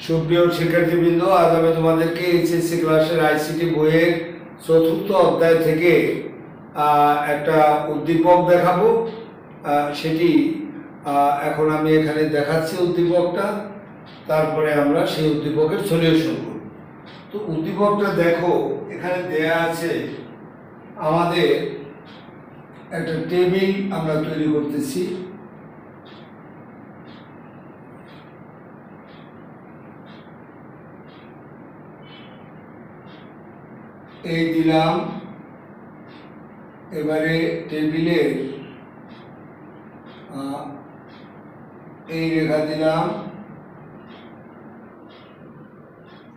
সুপ্রিয় শিক্ষার্থীবৃন্দ, আজ আমি তোমাদেরকে এইচএসসি ক্লাসের আইসিটি বইয়ের চতুর্থ অধ্যায় থেকে একটা উদ্দীপক দেখাবো। সেটি এখন আমি এখানে দেখাচ্ছি উদ্দীপকটা, তারপরে আমরা সেই উদ্দীপকের সলিউশন করব। তো উদ্দীপকটা দেখো, এখানে দেয়া আছে আমাদের একটা টেবিল আমরা তৈরি করতেছি। এই দিলাম, এবারে টেবিলের এই রেখা দিলাম,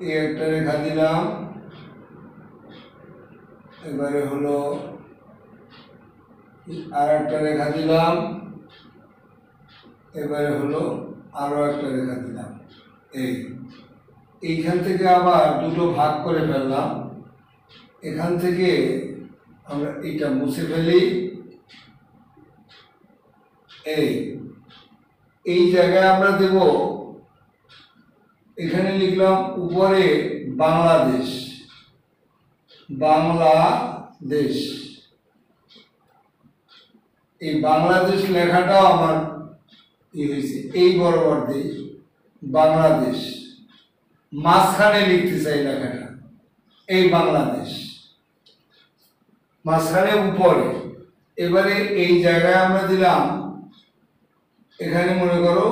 এই একটা রেখা দিলাম, এবারে হলো আর একটা রেখা দিলাম, এবারে হলো আরো একটা রেখা দিলাম। এইখান থেকে আবার দুটো ভাগ করে ফেললাম। এখান থেকে আমরা এটা মুছে ফেলি। এই জায়গায় আমরা দেব, এখানে লিখলাম উপরে বাংলাদেশ, বাংলাদেশ। এই বাংলাদেশ লেখাটাও আমার হয়েছে, এই বরাবর দেই বাংলাদেশ, মাঝখানে লিখতে চাই লেখাটা, এই বাংলাদেশ মাঝখানে উপরে। এবারে এই জায়গায় আমরা দিলাম, এখানে মনে করো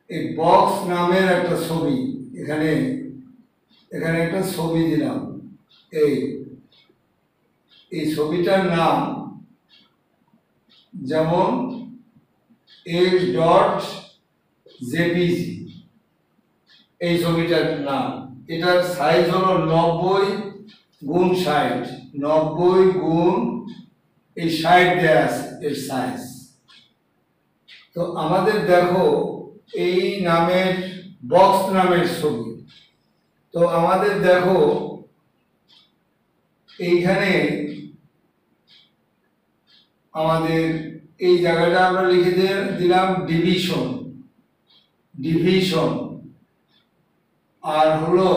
এই বক্স নামের একটা ছবি, এখানে একটা ছবি দিলাম। এই ছবিটার নাম যেমন x.jpg, এই ছবিটার নাম। এটার সাইজ হলো 90x60, 90x60 দেয়া আছে এর সাইজ। তো আমাদের দেখো এই নামের বক্স নামের ছবি। তো আমাদের দেখো এইখানে আমাদের এই জায়গাটা আমরা লিখে দিলাম ডিভিশন, ডিভিশন। আর হলো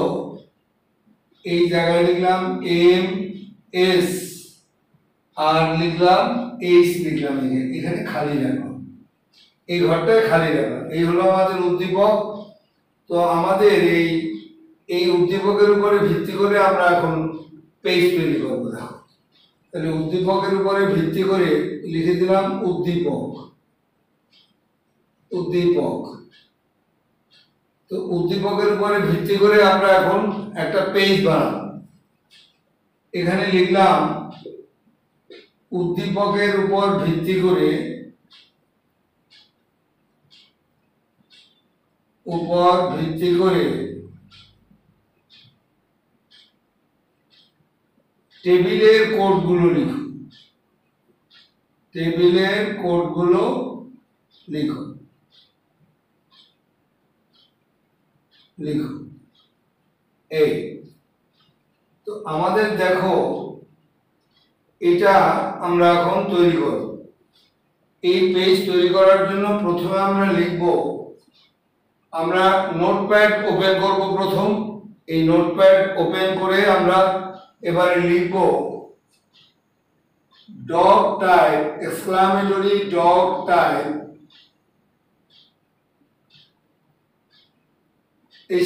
এই জায়গায় লিখলাম এম এস, আর লিখলাম এইচ, লিখলাম এখানে খালি রাখলাম, এই ঘরটায় খালি রাখলাম। এই হলো আমাদের উদ্দীপক। তো আমাদের এই উদ্দীপকের উপরে ভিত্তি করে আমরা এখন পেজ তৈরি করবো। তাহলে উদ্দীপকের উপরে ভিত্তি করে লিখে দিলাম উদ্দীপক, উদ্দীপক। তো উদ্দীপকের উপরে ভিত্তি করে আমরা এখন একটা পেজ বানাবো। এখানে লিখলাম উদ্দীপকের উপর ভিত্তি করে, টেবিলের কোডগুলো লিখো, টেবিলের কোডগুলো লিখো, লিখো। তো আমাদের দেখো এটা আমরা এখন তৈরি করব। এই পেজ তৈরি করার জন্য প্রথমে আমরা লিখব, আমরা নোটপ্যাড ওপেন করব প্রথম। এই নোটপ্যাড ওপেন করে আমরা এবারে লিখব dog type, exclamatory dog type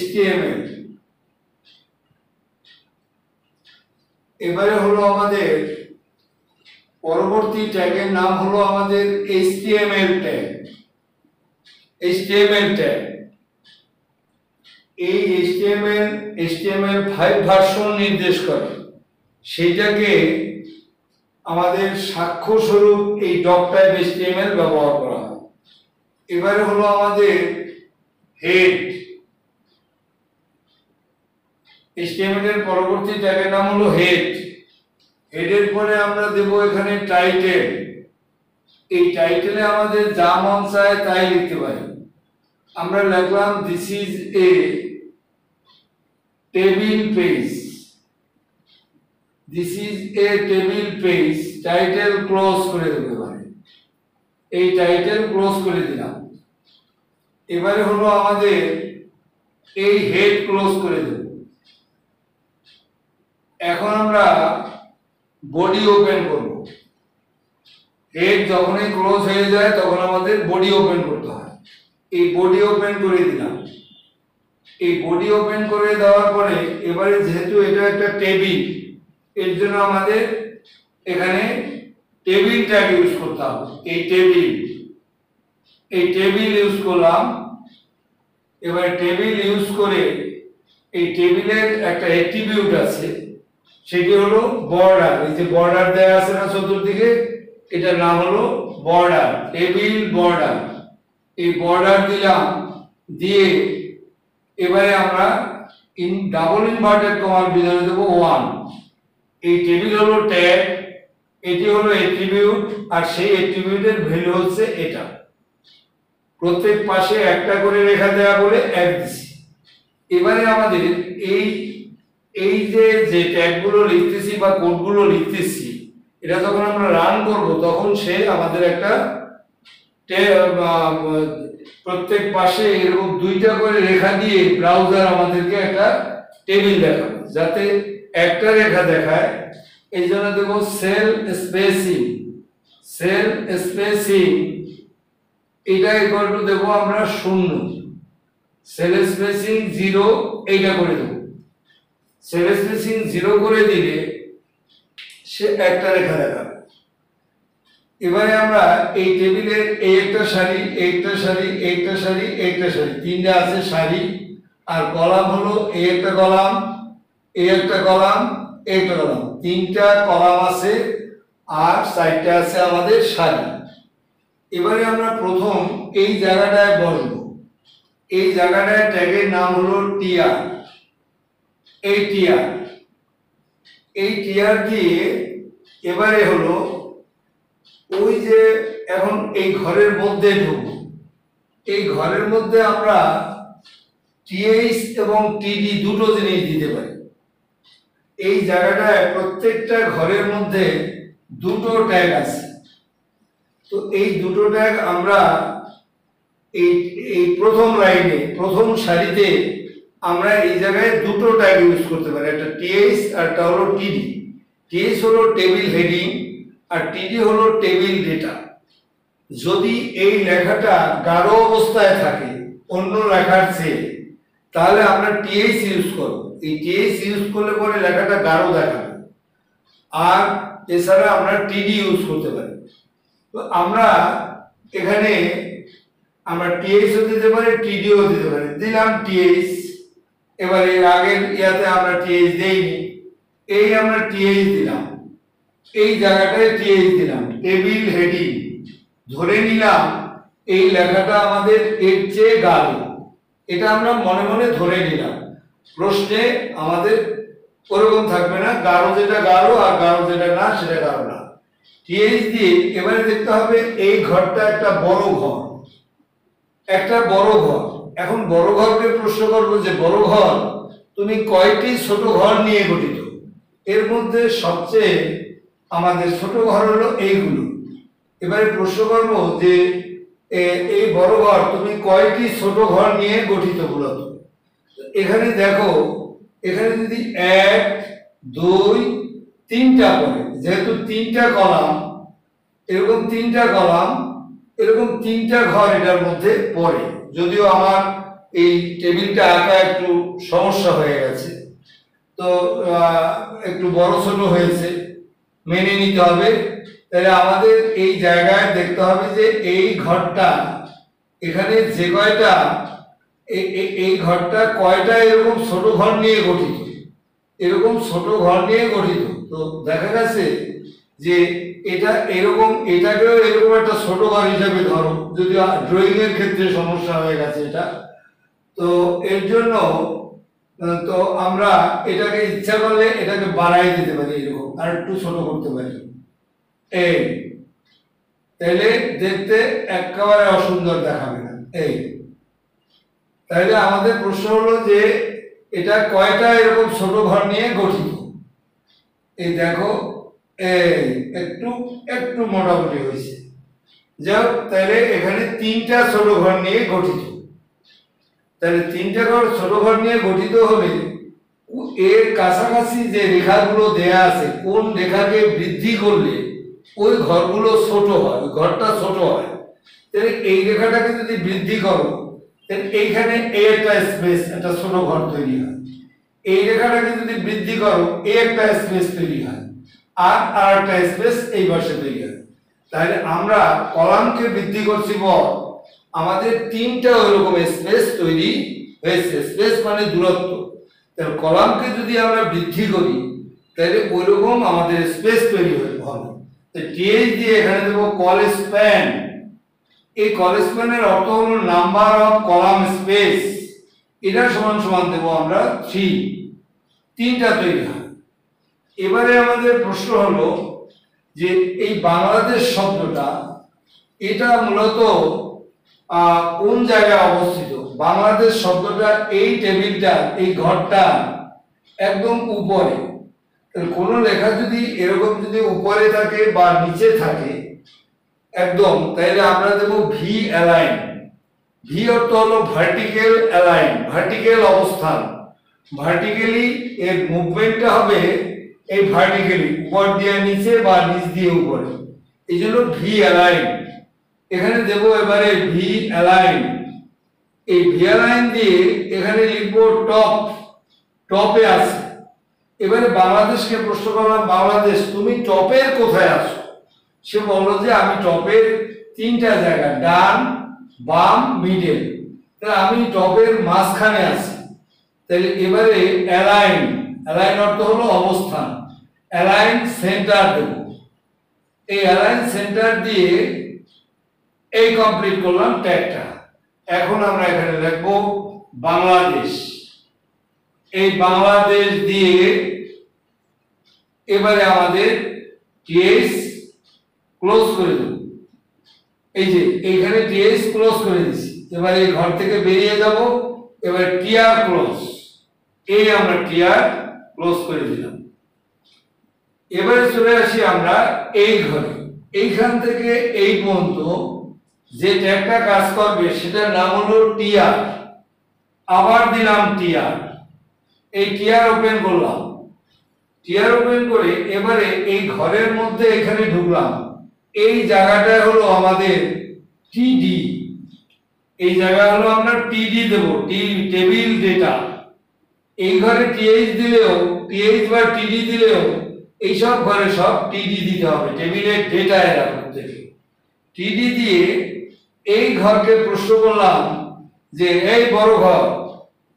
HTML। এবারে হলো আমাদের পরবর্তী ট্যাগের নাম হলো আমাদের HTML ট্যাগ, HTML ট্যাগ। এই HTML5 ভার্সন নির্দেশ করে, সেইটাকে আমাদের সাক্ষ্য স্বরূপ এই ডগ টাইপ HTML ব্যবহার করা হয়। এবারে হলো আমাদের হেড, HTML এর পরবর্তী ট্যাগের নাম হলো হেড। হেডের পরে আমরা দেব এখানে টাইটেল। এই টাইটেলে আমাদের যা মন চায় তাই লিখতে পারি। আমরা লিখলাম this is a table page, this is a table page. Title close করে দিতে পারি, এই টাইটেল ক্লোজ করে দিলাম। এবারে হলো আমাদের এই হেড ক্লোজ করে দেব। এখন আমরা বডি ওপেন করব। হেড যখনই ক্লোজ হয়ে যায় তখন আমাদের বডি ওপেন করতে হয়। এই বডি ওপেন করে দিলাম। এই বডি ওপেন করে দেওয়ার পরে এবারে যেহেতু এটা একটা টেবিল, এর জন্য আমাদের এখানে টেবিল ট্যাগ ইউজ করতে হবে। এই টেবিল ইউজ করলাম। এবার টেবিল ইউজ করে এই টেবিলের একটা অ্যাট্রিবিউট আছে, সেটি হলো বর্ডার। এই যে বর্ডার দেয়া আছে না চতুর্দিকে, এটার নাম হলো বর্ডার, টেবিল বর্ডার। এই বর্ডার দিলাম, দিয়ে এবারে আমরা ডাবল ইনভার্টেড কমার ভিতরে দেবো 1। এই টেবিল হলো ট্যাগ, এটি হলো অ্যাট্রিবিউট, আর সেই অ্যাট্রিবিউটের ভ্যালু হচ্ছে এটা। প্রত্যেক পাশে একটা করে রেখা দেওয়া বলে 1 দিছি। এবারে আমাদের এই এই যে ট্যাগগুলো লিখতেছি বা কোডগুলো লিখতেছি, এটা যখন আমরা রান করব তখন সে আমাদের একটা প্রত্যেক পাশে এরকম 2টা করে রেখা দিয়ে ব্রাউজার আমাদেরকে একটা টেবিল দেখাবে, যাতে একটা রেখা দেখায়। এই জন্য দেবো সেল স্পেসিং। এটা ইকুয়াল টু দেবো আমরা 0। সেল স্পেসিং 0 এইটা করে দেবো। সেল স্পেসিং 0 করে দিলে সে একটা রেখা দেখাবে। এবারে আমরা এই টেবিলের এই একটা সারি, একটা সারি, একটা সারি, একটা সারি, তিনটা আছে সারি, আর কলাম হলো এই একটা কলাম, এই একটা কলাম, একটা কলাম, 3টা কলাম আছে, আর 4টা আছে আমাদের সারি। এবারে আমরা প্রথম এই জায়গাটায় বসবো। এই জায়গাটায় ট্যাগের নাম হলো টিআর। এই টিআর দিয়ে এবারে হলো ওই যে এখন এই ঘরের মধ্যে ঢুকবো। এই ঘরের মধ্যে আমরা টিএইচ এবং টিডি দুটো জিনিস দিতে পারি। এই জায়গাটায় প্রত্যেকটা ঘরের মধ্যে দুটো ট্যাগ আছে। তো এই দুটো ট্যাগ আমরা এই প্রথম লাইনে, প্রথম সারিতে আমরা এই জায়গায় দুটো ট্যাগ ইউজ করতে পারি, একটা টিএইচ আর একটা হলো টিডি। টিএইচ হলো টেবিল হেডিং, আর টিডি হলো টেবিল ডেটা। যদি এই লেখাটা গাঢ় অবস্থায় থাকে অন্য লেখার চেয়ে, তাহলে আমরা টিএইচ ইউজ করব। এই টিএইচ ইউজ করলে পরে লেখাটা গাঢ় দেখাবে। আর এছাড়া আমরা টিডি ইউজ করতে পারি। তো আমরা এখানে আমরা টিএইচও দিতে পারি, টিডিও দিতে পারি। দিলাম টিএইচ। এবার এর আগের ইয়াতে আমরা টিএইচ দেইনি, এই আমরা টিএইচ দিলাম। এই জায়গাটায় টিএইচ দিলাম, টেবিল হেডিং। ধরে নিলাম এই লেখাটা আমাদের এর চেয়ে গাঢ়, এটা আমরা মনে মনে ধরে নিলাম। প্রশ্নে আমাদের ওরকম থাকবে না, গাঢ় যেটা গাঢ় আর গাঢ় যেটা না সেটা গাঢ় না। টিএইচ দিয়ে এবারে দেখতে হবে এই ঘরটা একটা বড় ঘর, একটা বড় ঘর। এখন বড় ঘরকে প্রশ্ন করবো যে বড় ঘর তুমি কয়টি ছোট ঘর নিয়ে গঠিত? এর মধ্যে সবচেয়ে আমাদের ছোট ঘর হলো এইগুলো। এবারে প্রশ্ন করবো যে এই বড় ঘর তুমি কয়টি ছোট ঘর নিয়ে গঠিত মূলত। এখানে দেখো, এখানে যদি 1, 2, 3টা পড়ে, যেহেতু 3টা কলাম, এরকম 3টা কলাম, এরকম 3টা ঘর এটার মধ্যে পড়ে। যদিও আমার এই টেবিলটা আঁকা একটু সমস্যা হয়ে গেছে, তো একটু বড় ছোট হয়েছে, মেনে নিতে হবে। তাহলে আমাদের এই জায়গায় দেখতে হবে যে এই ঘরটা, এখানে যে কয়টা, এই ঘরটা কয়টা এরকম ছোট ঘর নিয়ে গঠিত, এরকম ছোট ঘর নিয়ে গঠিত। তো দেখা গেছে যে এটা এরকম, এটাকেও এরকম একটা ছোট ঘর হিসাবে ধরো, যদি ড্রয়িং এর ক্ষেত্রে সমস্যা হয়ে গেছে এটা। তো এর জন্য তো আমরা এটাকে ইচ্ছা করলে এটাকে বাড়াই দিতে পারি, এরকম আর একটু ছোট করতে পারি। এই তাহলে দেখতে একেবারে অসুন্দর দেখাবে না। এই তাহলে আমাদের প্রশ্ন হলো যে এটা কয়টা এরকম ছোট ঘর নিয়ে গঠিত। এই দেখো, এই একটু একটু মোটামুটি হয়েছে। যাই হোক, তাহলে এখানে 3টা ছোট ঘর নিয়ে গঠিত। তাহলে তিনটা ঘর ছোট ঘর নিয়ে গঠিত হলে এর কাছাকাছি যে রেখাগুলো দেয়া আছে কোন রেখাকে বৃদ্ধি করলে ওই ঘরগুলো ছোট হয়, ওই ঘরটা ছোট হয়। তাহলে এই রেখাটাকে যদি বৃদ্ধি করো তাহলে এইখানে একটা স্পেস, একটা ছোট ঘর তৈরি হয়। এই রেখাটাকে যদি বৃদ্ধি করো একটা স্পেস তৈরি হয়, আর একটা স্পেস এই পাশে তৈরি হয়। তাহলে আমরা কলামকে বৃদ্ধি করছি বল, আমাদের তিনটা ওইরকম স্পেস তৈরি হয়েছে। স্পেস মানে দূরত্ব। তাহলে কলামকে যদি আমরা বৃদ্ধি করি তাহলে ওইরকম আমাদের স্পেস তৈরি হবে। টিএইচ দিয়ে এখানে দেবো কল স্প্যান। এই কল স্প্যানের অর্থ হলো নাম্বার অফ কলাম স্পেস, এটা সমান সমান দেবো আমরা 3, তিনটা তৈরি হয়। এবারে আমাদের প্রশ্ন হলো যে এই বাংলাদেশ শব্দটা এটা মূলত কোন জায়গায় অবস্থিত। বাংলাদেশ শব্দটা এই টেবিলটা, এই ঘরটা একদম উপরে। কোন লেখা যদি এরকম যদি উপরে থাকে বা নিচে থাকে একদম, তাহলে আমরা দেব ভি অ্যালাইন। ভি অর্থ হলো ভার্টিক্যাল অ্যালাইন, ভার্টিক্যাল অবস্থান। ভার্টিক্যালি এর মুভমেন্টটা হবে এই ভার্টিক্যালি, উপর দিয়ে নিচে বা নিচ দিয়ে উপরে, এই জন্য ভি অ্যালাইন। এখানে দেব এবারে ভি অ্যালাইন। এই ভি অ্যালাইন দিয়ে এখানে লিখবো টপ, টপে আছে। এবারে বাংলাদেশকে প্রশ্ন করলাম, বাংলাদেশ তুমি টপের কোথায় আছো? সে বললো যে আমি টপের তিনটা জায়গা, ডান বাম মিডল। তাহলে আমি টপের মাঝখানে আছি। তাহলে এবারে অ্যালাইন, অ্যালাইন অর্থ হলো অবস্থান, অ্যালাইন সেন্টার দেব। এই অ্যালাইন সেন্টার দিয়ে এই কমপ্লিট করলাম ট্যাগটা। এখন আমরা এখানে লিখবো বাংলাদেশ। এই বাংলাদেশ দিয়ে এবারে আমাদের টিএস ক্লোজ করে দেব। এই যে এইখানে টিএস ক্লোজ করে দিছি। এবার এই ঘর থেকে বেরিয়ে যাব। এবার টিআর ক্লোজ, এই আমরা টিআর ক্লোজ করে দিলাম। এবারে চলে আসি আমরা এই ঘরে। এইখান থেকে এই পর্যন্ত যে ট্যাগটা কাজ করবে সেটার নাম হলো টিআর। আবার দিলাম টিআর, এই টিআর ওপেন করলাম। টিআর ওপেন করে এবারে এই ঘরের মধ্যে এখানে ঢুকলাম। এই জায়গাটা হলো আমাদের টিডি। এই জায়গা হলো আমরা টিডি দেব, টেবিল ডেটা। এই ঘরে টিএইচ দিলেও, টিএইচ বা টিডি দিলেও এই সব ঘরে সব টিডি দিতে হবে, টেবিলের ডেটা এরা প্রত্যেকে। টিডি দিয়ে এই ঘরকে প্রশ্ন করলাম যে এই বড় ঘর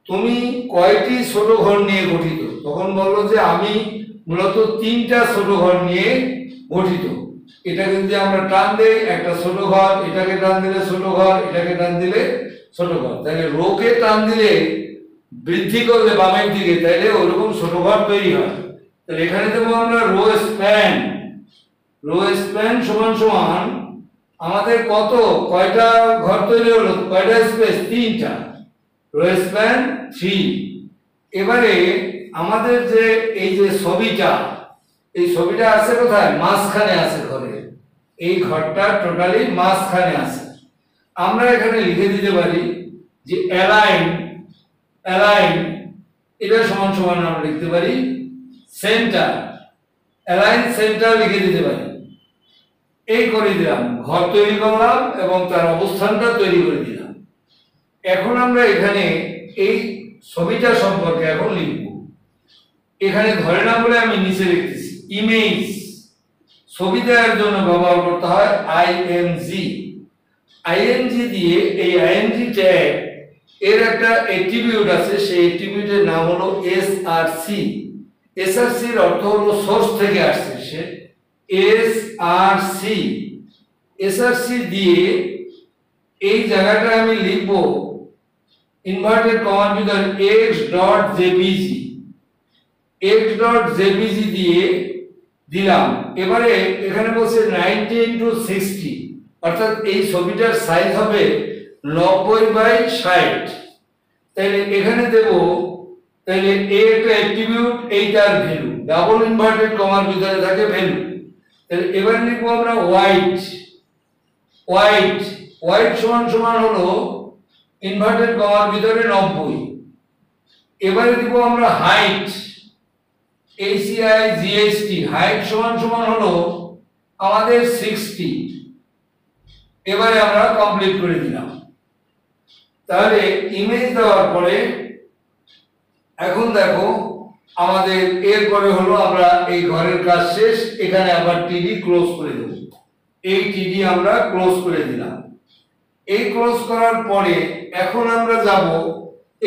তুমি কয়টি ছোট ঘর নিয়ে গঠিত? তখন বললো যে আমি মূলত তিনটা ছোট ঘর নিয়ে গঠিত। এটাকে যদি আমরা টান দেই একটা ছোট ঘর, এটাকে টান দিলে ছোট ঘর, এটাকে টান দিলে ছোট ঘর। তাহলে রোকে টান দিলে বৃদ্ধি করলে বামের দিকে, তাহলে ওরকম ছোট ঘর তৈরি হয়। তাহলে এখানে দেবো আমরা রো স্প্যান। রো স্প্যান সমান সমান আমাদের কত, কয়টা ঘর তৈরি হলো, কয়টা স্পেস, তিনটা। Rho span 3। এবারে আমাদের যে এই যে ছবিটা, এই ছবিটা আছে কোথায়, মাঝখানে আছে ঘরে। এই ঘরটা টোটালি মাঝখানে আছে। আমরা এখানে লিখে দিতে পারি যে অ্যালাইন, অ্যালাইন এটা সমান সমান আমরা লিখতে পারি সেন্টার, অ্যালাইন সেন্টার লিখে দিতে পারি। এই করে দিলাম, ঘর তৈরি করলাম এবং তার অবস্থানটা তৈরি করে দিলাম। এখন আমরা এখানে এই ছবিটা সম্পর্কে এখন লিখব। এখানে ধরে না বলে আমি নিচে লিখতেছি ইমেজ। ছবি দেওয়ার জন্য ব্যবহার করতে হয় আইএনজি। আইএনজি দিয়ে এই আইএনজি ট্যাগ এর একটা অ্যাট্রিবিউট আছে, সেই অ্যাট্রিবিউটের নাম হলো এসআরসি। এসআরসি এর অর্থ হলো সোর্স থেকে আসছে, সে এসআরসি। এসআরসি দিয়ে এই জায়গাটা আমি লিখব ইনভার্টেড কমার ভিতরে x.jpg, x.jpg দিয়ে দিলাম। এবারে এখানে বলছে 90x60, অর্থাৎ এই ছবিটার সাইজ হবে 90/60। তাহলে এখানে দেব, তাহলে এ একটা অ্যাট্রিবিউট, এইটার ভ্যালু ডাবল ইনভার্টেড কমার ভিতরে থাকে ভ্যালু। তাহলে এবার লিখবো আমরা হোয়াইট। হোয়াইট, হোয়াইট সমান সমান হলো ইনভার্টেড কমার ভিতরে 90। এবারে দিব আমরা হাইট, ACIGHT, হাইট সমান সমান হলো আমাদের 60। এবারে আমরা কমপ্লিট করে দিলাম। তাহলে ইমেজ দেওয়ার পরে এখন দেখো আমাদের এরপরে হলো আমরা এই ঘরের কাজ শেষ, এখানে আবার টিডি ক্লোজ করে দেব। এই টিডি আমরা ক্লোজ করে দিলাম। এই ক্লোজ করার পরে এখন আমরা যাব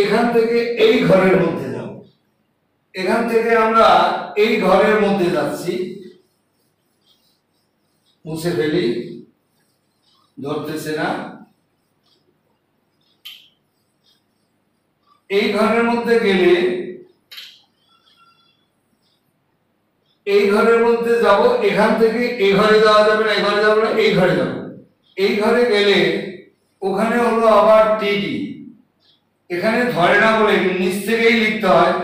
এখান থেকে এই ঘরের মধ্যে যাব। এখান থেকে আমরা এই ঘরের মধ্যে যাচ্ছি, মুছে ফেলি, ধরতেছে না। এই ঘরের মধ্যে গেলে এই ঘরের মধ্যে যাব, এখান থেকে এই ঘরে যাওয়া যাবে না, এই ঘরে যাব না, এই ঘরে যাব। এই ঘরে গেলে ওখানে হলো আবার টিডি, এখানে ধরে না বলে নিচ থেকেই লিখতে হয়।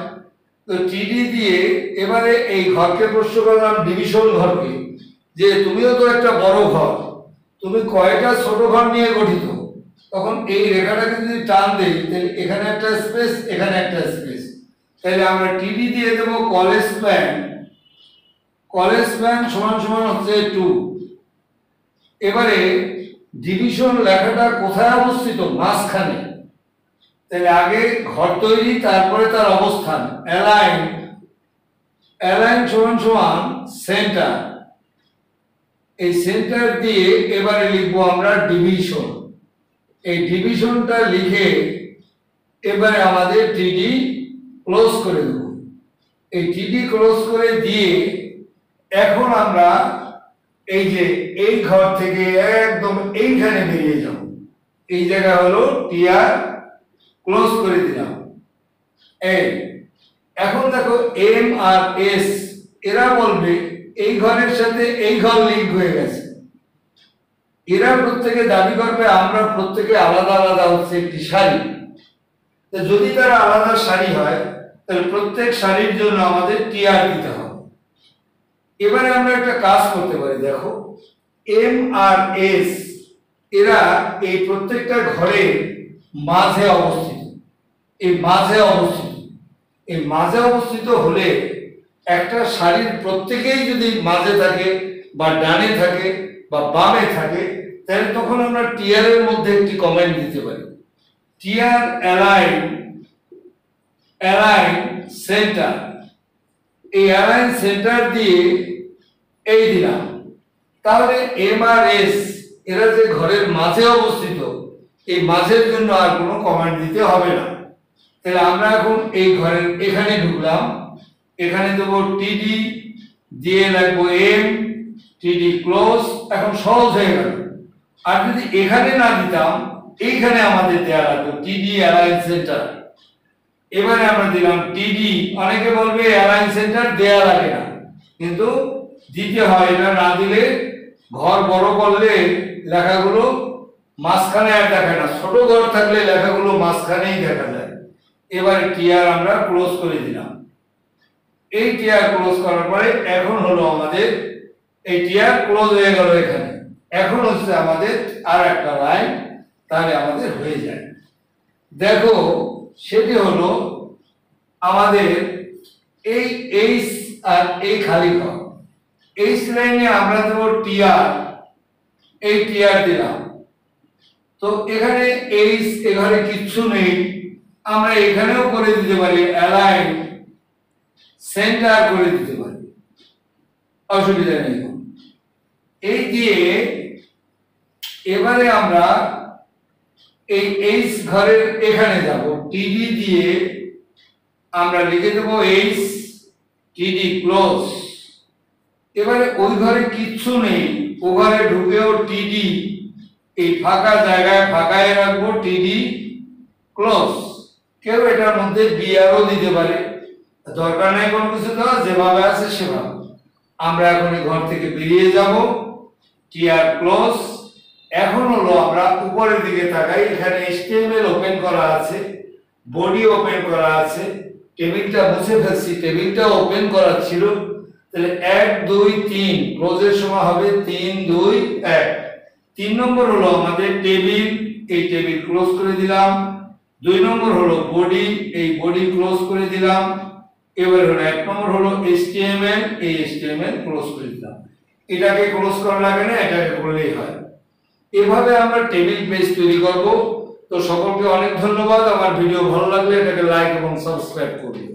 তো টিডি দিয়ে এবারে এই ঘরকে প্রশ্ন করলাম, ডিভিশন ঘরকে, যে তুমিও তো একটা বড় ঘর, তুমি কয়টা ছোট ঘর নিয়ে গঠিত। তখন এই রেখাটাকে যদি টান দেই তাহলে এখানে একটা স্পেস, এখানে একটা স্পেস, তাহলে আমরা টিডি দিয়ে দেবো কলেজ স্প্যান। কলেজ স্প্যান সমান সমান হচ্ছে 2। এবারে ডিভিশন লেখাটা কোথায় অবস্থিত? মাঝখানে। তাহলে আগে ঘর তৈরি, তারপরে তার অবস্থান, অ্যালাইন। অ্যালাইন সমান সমান সেন্টার। এই সেন্টার দিয়ে এবারে লিখবো আমরা ডিভিশন। এই ডিভিশনটা লিখে এবারে আমাদের টিডি ক্লোজ করে দেব। এই টিডি ক্লোজ করে দিয়ে এখন আমরা এই যে এই ঘর থেকে একদম এইখানে বেরিয়ে যাব। এই জায়গা হলো টিআর, ক্লোজ করে দিলাম। এই এখন দেখো এম আর এস এরা বলবে এই ঘরের সাথে এই ঘর লিংক হয়ে গেছে। এরা প্রত্যেকে দাবি করবে আমরা প্রত্যেকে আলাদা আলাদা হচ্ছে একটি সারি। যদি তারা আলাদা সারি হয় তাহলে প্রত্যেক সারির জন্য আমাদের টিআর দিতে হবে। এবারে আমরা একটা কাজ করতে পারি, দেখো এম আর এস এরা এই প্রত্যেকটা ঘরের মাঝে অবস্থিত। এই মাঝে অবস্থিত, এই মাঝে অবস্থিত হলে একটা সারির প্রত্যেকেই যদি মাঝে থাকে বা ডানে থাকে বা বামে থাকে তাহলে তখন আমরা টিআর এর মধ্যে একটি কমেন্ট দিতে পারি, টিআর অ্যালাইন, অ্যালাইন সেন্টার। এই অ্যালাইন সেন্টার দিয়ে এই দিলাম। তাহলে এম আর এস এরা যে ঘরের মাঝে অবস্থিত, এই মাঝের জন্য আর কোনো কমান্ড দিতে হবে না। তাহলে আমরা এখন এই ঘরের এখানে ঢুকলাম, এখানে দেবো টিডি, দিয়ে লাগবো এম, টিডি ক্লোজ। এখন সহজ হয়ে গেল। আর যদি এখানে না দিতাম, এইখানে আমাদের দেওয়া লাগতো টিডি অ্যালাইন সেন্টার। এবারে আমরা দিলাম টিডি। অনেকে বলবে অ্যালাইন সেন্টার দেয়া লাগে না, কিন্তু দিতে হয়। এটা না দিলে ঘর বড় করলে লেখাগুলো মাঝখানে আর দেখায় না, ছোট ঘর থাকলে লেখাগুলো মাঝখানেই দেখা যায়। এবারে টিআর আমরা ক্লোজ করে দিলাম। এই টিআর ক্লোজ করার পরে এখন হলো আমাদের এই টিআর ক্লোজ হয়ে গেল এখানে। এখন হচ্ছে আমাদের আর একটা লাইন, তাহলে আমাদের হয়ে যায়। দেখো সেটি হলো আমাদের এই এইচ আর এই খালি ঘর। এইচ লাইনে আমরা দেবো টিআর, এই টিআর দিলাম। তো এখানে এইচ, এখানে কিচ্ছু নেই, আমরা এখানেও করে দিতে পারি অ্যালাইন সেন্টার করে দিতে পারি, অসুবিধা নেই। এই দিয়ে এবারে আমরা এই এইচ ঘরের এখানে যাব, টিডি দিয়ে আমরা লিখে দেবো এইচ, টিডি ক্লোজ। এবারে ওই ঘরে কিচ্ছু নেই, ও ঘরে ঢুকেও টিডি, এই ফাঁকা জায়গায় ফাঁকায় রাখবো টিডি ক্লোজ। কেউ এটার মধ্যে বিআরও দিতে পারে, দরকার নাই কোনো কিছু দেওয়া, যেভাবে আছে সেভাবে। আমরা এখন এই ঘর থেকে বেরিয়ে যাব, টিআর ক্লোজ। এখন হলো আমরা উপরের দিকে তাকাই, এখানে HTML ওপেন করা আছে, বডি ওপেন করা আছে, টেবিলটা মুছে ফেলছি, টেবিলটা ওপেন করা ছিল। তাহলে 1 2 3 ক্লোজের সময় হবে 3 2 1। 3 নম্বর হলো আমাদের টেবিল এই টেবিল ক্লোজ করে দিলাম। 2 নম্বর হলো বডি, এই বডি ক্লোজ করে দিলাম। এবার হলো 1 নম্বর হলো HTML, এই HTML ক্লোজ করে দিলাম। এটাকে ক্লোজ করা লাগে না, এটাকে করলেই হয়। এভাবে আমরা টেবিল পেজ তৈরি করব। তো সকলকে অনেক ধন্যবাদ। আমার ভিডিও ভালো লাগলে এটাকে লাইক এবং সাবস্ক্রাইব করুন।